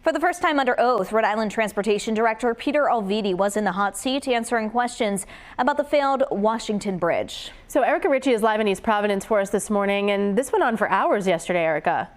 For the first time under oath, Rhode Island Transportation Director Peter Alviti was in the hot seat answering questions about the failed Washington Bridge. So Erica Ritchie is live in East Providence for us this morning, and this went on for hours yesterday, Erica.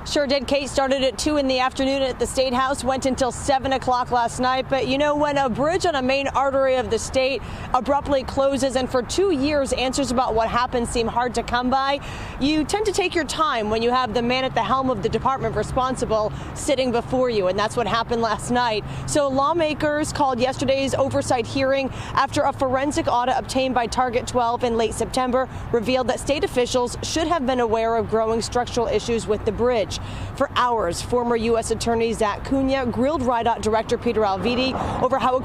Sure did. Kate, started at 2 in the afternoon at the State House, went until 7 o'clock last night. But you know, when a bridge on a main artery of the state abruptly closes and for 2 years answers about what happened seem hard to come by, you tend to take your time when you have the man at the helm of the department responsible sitting before you. And that's what happened last night. So lawmakers called yesterday's oversight hearing after a forensic audit obtained by Target 12 in late September revealed that state officials should have been aware of growing structural issues with the bridge. For hours, former U.S. Attorney Zach Cunha grilled RIDOT Director Peter Alviti over how a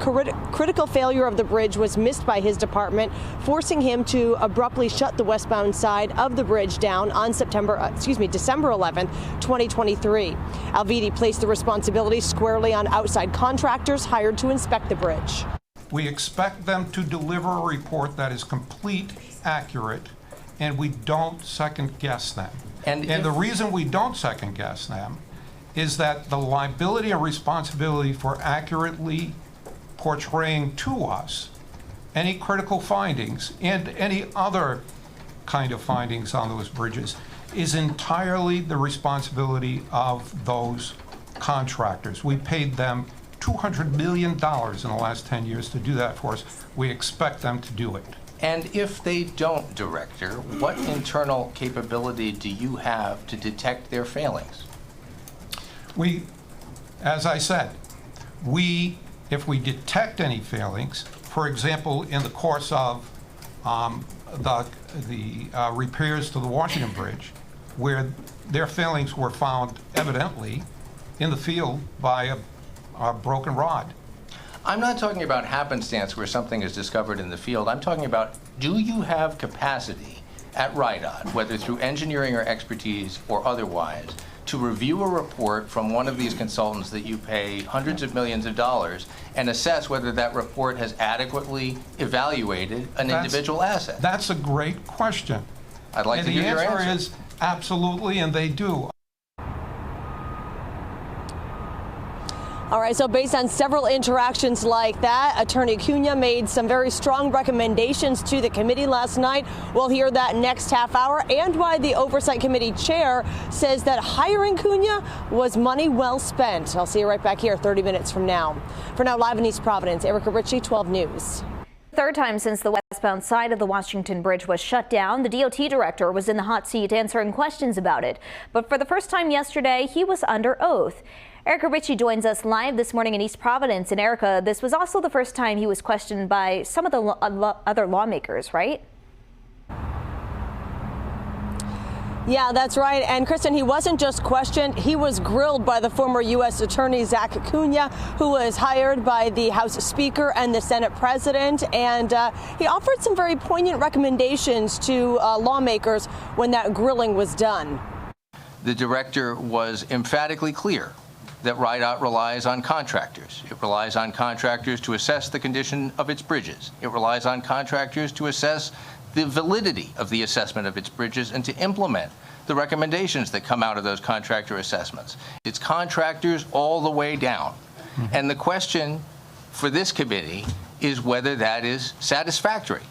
critical failure of the bridge was missed by his department, forcing him to abruptly shut the westbound side of the bridge down on December 11th, 2023. Alviti placed the responsibility squarely on outside contractors hired to inspect the bridge. We expect them to deliver a report that is complete, accurate, and we don't second guess them. And the reason we don't second guess them is that the liability and responsibility for accurately portraying to us any critical findings and any other kind of findings on those bridges is entirely the responsibility of those contractors. We paid them $200 million in the last 10 years to do that for us. We expect them to do it. And if they don't, Director, what internal capability do you have to detect their failings? As I said, if we detect any failings, for example, in the course of the repairs to the Washington Bridge, where their failings were found evidently in the field by a broken rod. I'm not talking about happenstance where something is discovered in the field. I'm talking about, do you have capacity at RIDOT, whether through engineering or expertise or otherwise, to review a report from one of these consultants that you pay hundreds of millions of dollars and assess whether that report has adequately evaluated an individual asset? That's a great question. I'd like to hear your answer. The answer is absolutely, and they do. All right, so based on several interactions like that, Attorney Cunha made some very strong recommendations to the committee last night. We'll hear that next half hour, and why the Oversight Committee chair says that hiring Cunha was money well spent. I'll see you right back here 30 minutes from now. For now, live in East Providence, Erica Ritchie, 12 News. Third time since the westbound side of the Washington Bridge was shut down, the DOT director was in the hot seat answering questions about it. But for the first time yesterday, he was under oath. Erica Ritchie joins us live this morning in East Providence. And Erica, this was also the first time he was questioned by some of the other lawmakers, right? Yeah, that's right. And Kristen, he wasn't just questioned, he was grilled by the former U.S. Attorney Zach Cunha, who was hired by the House Speaker and the Senate President. And he offered some very poignant recommendations to lawmakers when that grilling was done. The director was emphatically clear that RIDOT relies on contractors. It relies on contractors to assess the condition of its bridges. It relies on contractors to assess the validity of the assessment of its bridges and to implement the recommendations that come out of those contractor assessments. It's contractors all the way down. And the question for this committee is whether that is satisfactory.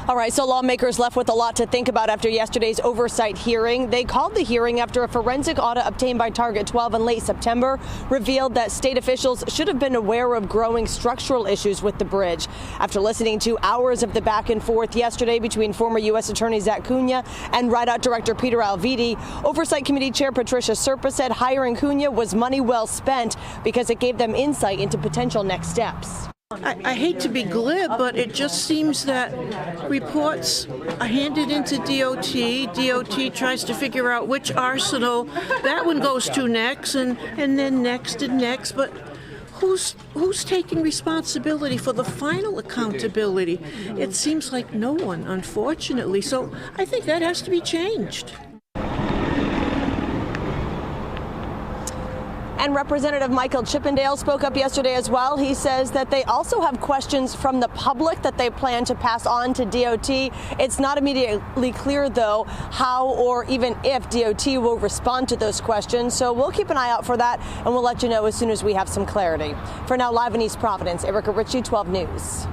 All right, so lawmakers left with a lot to think about after yesterday's oversight hearing. They called the hearing after a forensic audit obtained by Target 12 in late September revealed that state officials should have been aware of growing structural issues with the bridge. After listening to hours of the back and forth yesterday between former U.S. Attorney Zach Cunha and RIDOT Director Peter Alviti, Oversight Committee Chair Patricia Serpa said hiring Cunha was money well spent because it gave them insight into potential next steps. I hate to be glib, but it just seems that reports are handed into DOT. DOT tries to figure out which arsenal that one goes to next, and then next and next. But who's taking responsibility for the final accountability? It seems like no one, unfortunately. So I think that has to be changed. And Representative Michael Chippendale spoke up yesterday as well. He says that they also have questions from the public that they plan to pass on to DOT. It's not immediately clear, though, how or even if DOT will respond to those questions. So we'll keep an eye out for that, and we'll let you know as soon as we have some clarity. For now, live in East Providence, Erica Ritchie, 12 News.